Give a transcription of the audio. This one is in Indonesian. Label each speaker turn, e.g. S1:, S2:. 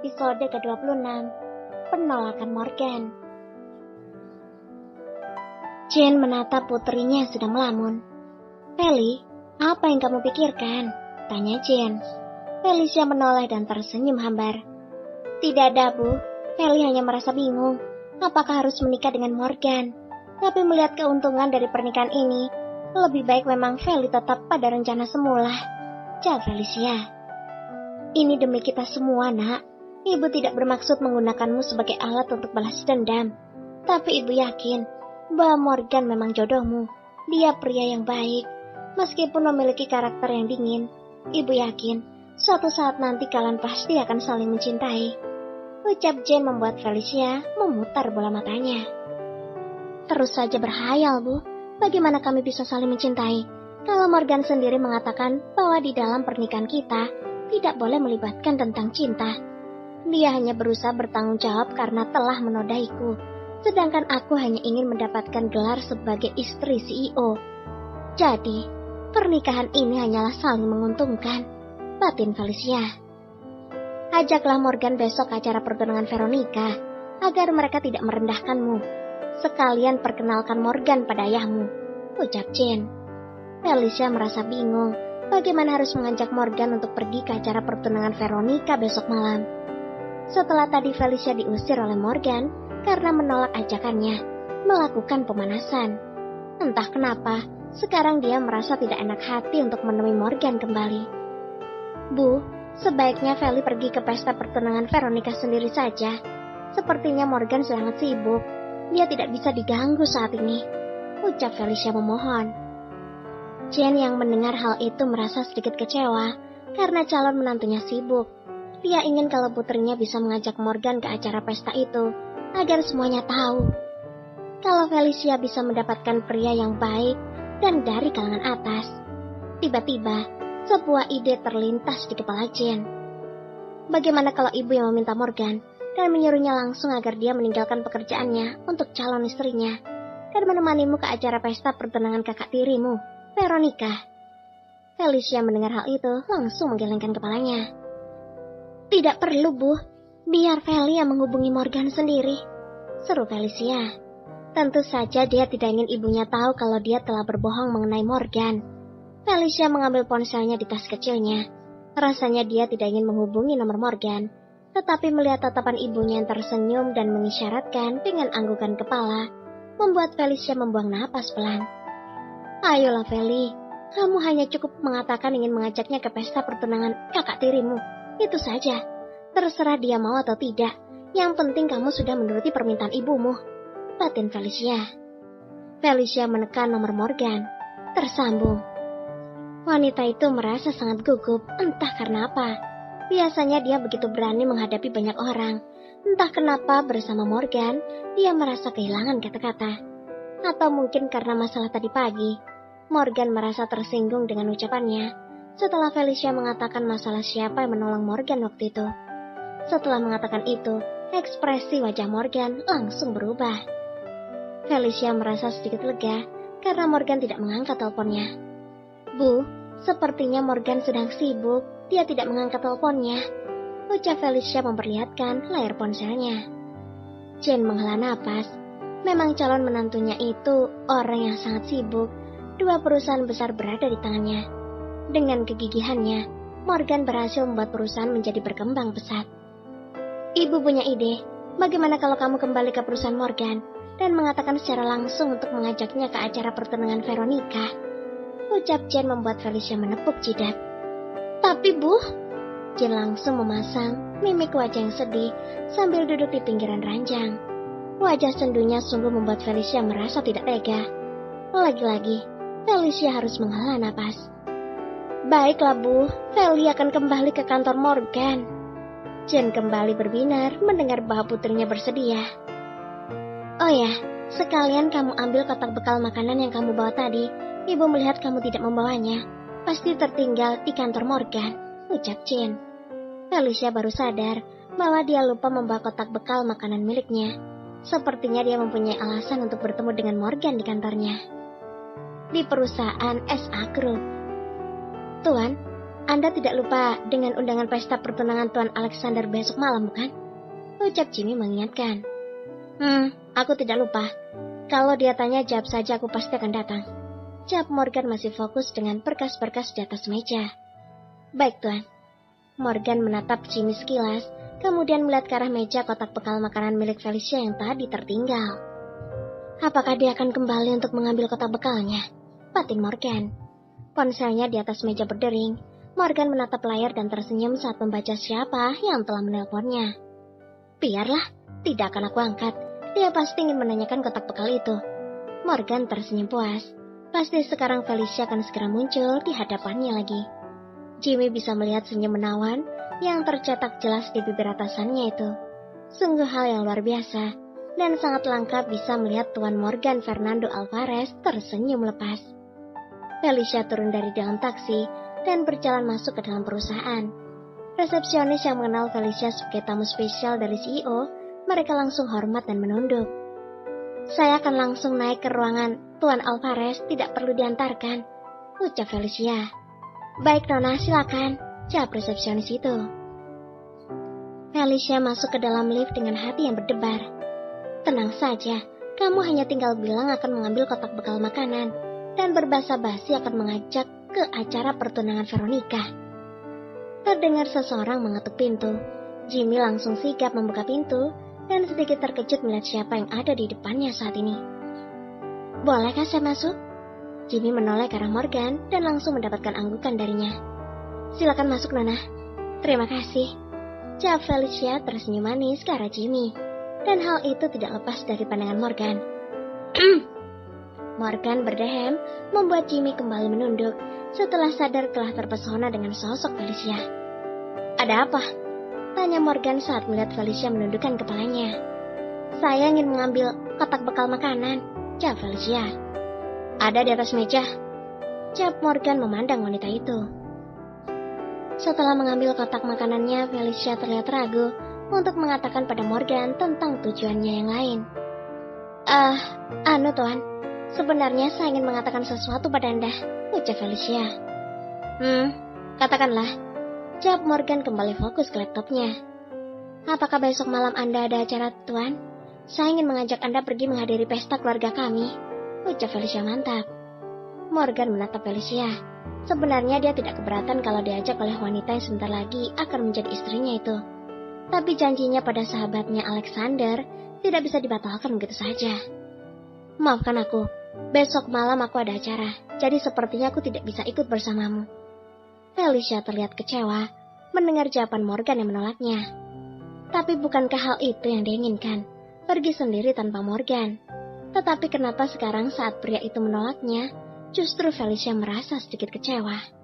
S1: episode ke-26, Penolakan Morgan. Jane menatap putrinya yang sedang melamun. "Feli, apa yang kamu pikirkan?" tanya Jane. Felicia menoleh dan tersenyum hambar. "Tidak ada, Bu. Feli hanya merasa bingung. Apakah harus menikah dengan Morgan? Tapi melihat keuntungan dari pernikahan ini, lebih baik memang Feli tetap pada rencana semula." Jawab Felicia. "Ini demi kita semua, Nak. Ibu tidak bermaksud menggunakanmu sebagai alat untuk balas dendam. Tapi ibu yakin bahwa Morgan memang jodohmu. Dia pria yang baik. Meskipun memiliki karakter yang dingin, ibu yakin suatu saat nanti kalian pasti akan saling mencintai." Ucap Jane membuat Felicia memutar bola matanya. "Terus saja berhayal, Bu. Bagaimana kami bisa saling mencintai kalau Morgan sendiri mengatakan bahwa di dalam pernikahan kita tidak boleh melibatkan tentang cinta. Dia hanya berusaha bertanggung jawab karena telah menodaiku, sedangkan aku hanya ingin mendapatkan gelar sebagai istri CEO. Jadi, pernikahan ini hanyalah saling menguntungkan," batin Felicia. "Ajaklah Morgan besok ke acara pertunangan Veronica, agar mereka tidak merendahkanmu. Sekalian perkenalkan Morgan pada ayahmu," ucap Jane. Felicia merasa bingung bagaimana harus mengajak Morgan untuk pergi ke acara pertunangan Veronica besok malam. Setelah tadi Felicia diusir oleh Morgan karena menolak ajakannya melakukan pemanasan. Entah kenapa, sekarang dia merasa tidak enak hati untuk menemui Morgan kembali. "Bu, sebaiknya Feli pergi ke pesta pertunangan Veronica sendiri saja. Sepertinya Morgan sangat sibuk. Dia tidak bisa diganggu saat ini," ucap Felicia memohon. Jane yang mendengar hal itu merasa sedikit kecewa karena calon menantunya sibuk. Dia ingin kalau putrinya bisa mengajak Morgan ke acara pesta itu agar semuanya tahu kalau Felicia bisa mendapatkan pria yang baik dan dari kalangan atas. Tiba-tiba, sebuah ide terlintas di kepala Jane. Bagaimana kalau ibu yang meminta Morgan dan menyuruhnya langsung agar dia meninggalkan pekerjaannya untuk calon istrinya dan menemanimu ke acara pesta pertunangan kakak tirimu, Veronica? Felicia mendengar hal itu langsung menggelengkan kepalanya. "Tidak perlu, Bu. Biar Feli yang menghubungi Morgan sendiri," seru Felicia. Tentu saja dia tidak ingin ibunya tahu kalau dia telah berbohong mengenai Morgan. Felicia mengambil ponselnya di tas kecilnya. Rasanya dia tidak ingin menghubungi nomor Morgan, tetapi melihat tatapan ibunya yang tersenyum dan mengisyaratkan dengan anggukan kepala, membuat Felicia membuang napas pelan. "Ayolah Feli, kamu hanya cukup mengatakan ingin mengajaknya ke pesta pertunangan kakak tirimu. Itu saja. Terserah dia mau atau tidak. Yang penting kamu sudah menuruti permintaan ibumu," batin Felicia. Felicia menekan nomor Morgan. Tersambung. Wanita itu merasa sangat gugup, entah karena apa. Biasanya dia begitu berani menghadapi banyak orang. Entah kenapa bersama Morgan, dia merasa kehilangan kata-kata. Atau mungkin karena masalah tadi pagi, Morgan merasa tersinggung dengan ucapannya setelah Felicia mengatakan masalah siapa yang menolong Morgan waktu itu. Setelah mengatakan itu, ekspresi wajah Morgan langsung berubah. Felicia merasa sedikit lega karena Morgan tidak mengangkat teleponnya. "Bu, sepertinya Morgan sedang sibuk, dia tidak mengangkat teleponnya," ucap Felicia memperlihatkan layar ponselnya. Jane menghela napas. Memang calon menantunya itu orang yang sangat sibuk. 2 perusahaan besar berada di tangannya. Dengan kegigihannya, Morgan berhasil membuat perusahaan menjadi berkembang pesat. "Ibu punya ide. Bagaimana kalau kamu kembali ke perusahaan Morgan dan mengatakan secara langsung untuk mengajaknya ke acara pertunangan Veronica?" Ucap Jane membuat Felicia menepuk jidat. "Tapi Bu," Jane langsung memasang mimik wajah yang sedih sambil duduk di pinggiran ranjang. Wajah sendunya sungguh membuat Felicia merasa tidak tega. Lagi-lagi, Felicia harus menghela napas. "Baiklah Bu, Feli akan kembali ke kantor Morgan." Jane kembali berbinar mendengar bahwa putrinya bersedia. "Oh ya, sekalian kamu ambil kotak bekal makanan yang kamu bawa tadi. Ibu melihat kamu tidak membawanya. Pasti tertinggal di kantor Morgan," ucap Jane. Felicia baru sadar bahwa dia lupa membawa kotak bekal makanan miliknya. Sepertinya dia mempunyai alasan untuk bertemu dengan Morgan di kantornya. Di perusahaan SA Group. "Tuan, Anda tidak lupa dengan undangan pesta pertunangan Tuan Alexander besok malam, bukan? Ucap Jimmy mengingatkan. Aku tidak lupa. Kalau dia tanya, jawab saja, aku pasti akan datang. Jawab Morgan masih fokus dengan berkas-berkas di atas meja. Baik, Tuan. Morgan menatap Jimmy sekilas, kemudian melihat ke arah meja kotak bekal makanan milik Felicia yang tadi tertinggal. Apakah dia akan kembali untuk mengambil kotak bekalnya? Batin Morgan. Ponselnya di atas meja berdering. Morgan menatap layar dan tersenyum saat membaca siapa yang telah menelponnya. Biarlah, tidak akan aku angkat. Dia pasti ingin menanyakan kotak bekal itu. Morgan tersenyum puas. Pasti sekarang Felicia akan segera muncul di hadapannya lagi. Jimmy bisa melihat senyum menawan yang tercetak jelas di bibir atasannya itu. Sungguh hal yang luar biasa, dan sangat langka bisa melihat Tuan Morgan Fernando Alvarez tersenyum lepas. Felicia turun dari dalam taksi dan berjalan masuk ke dalam perusahaan. Resepsionis yang mengenal Felicia sebagai tamu spesial dari CEO, mereka langsung hormat dan menunduk. Saya akan langsung naik ke ruangan Tuan Alvarez, tidak perlu diantarkan, ucap Felicia. Baik Nona, silakan, jawab resepsionis itu. Felicia masuk ke dalam lift dengan hati yang berdebar. Tenang saja, kamu hanya tinggal bilang akan mengambil kotak bekal makanan dan berbasa-basi akan mengajak ke acara pertunangan Veronica. Terdengar seseorang mengetuk pintu. Jimmy langsung sigap membuka pintu dan sedikit terkejut melihat siapa yang ada di depannya saat ini. Bolehkah saya masuk? Jimmy menoleh ke arah Morgan dan langsung mendapatkan anggukan darinya. Silakan masuk, Nona. Terima kasih. Jawab Felicia tersenyum manis ke arah Jimmy. Dan hal itu tidak lepas dari pandangan Morgan. Morgan berdehem membuat Jimmy kembali menunduk setelah sadar telah terpesona dengan sosok Felicia. Ada apa? Tanya Morgan saat melihat Felicia menundukkan kepalanya. Saya ingin mengambil kotak bekal makanan, jawab Felicia. Ada di atas meja, jawab Morgan memandang wanita itu. Setelah mengambil kotak makanannya, Felicia terlihat ragu untuk mengatakan pada Morgan tentang tujuannya yang lain. Tuan, sebenarnya saya ingin mengatakan sesuatu pada Anda, ucap Felicia. Katakanlah, jawab Morgan kembali fokus ke laptopnya. Apakah besok malam Anda ada acara, Tuan? Saya ingin mengajak Anda pergi menghadiri pesta keluarga kami, ucap Felicia mantap. Morgan menatap Felicia. Sebenarnya dia tidak keberatan kalau diajak oleh wanita yang sebentar lagi akan menjadi istrinya itu. Tapi janjinya pada sahabatnya Alexander tidak bisa dibatalkan begitu saja. Maafkan aku, besok malam aku ada acara, jadi sepertinya aku tidak bisa ikut bersamamu. Felicia terlihat kecewa mendengar jawaban Morgan yang menolaknya. Tapi bukankah hal itu yang diinginkan? Pergi sendiri tanpa Morgan. Tetapi kenapa sekarang saat pria itu menolaknya, justru Felicia merasa sedikit kecewa.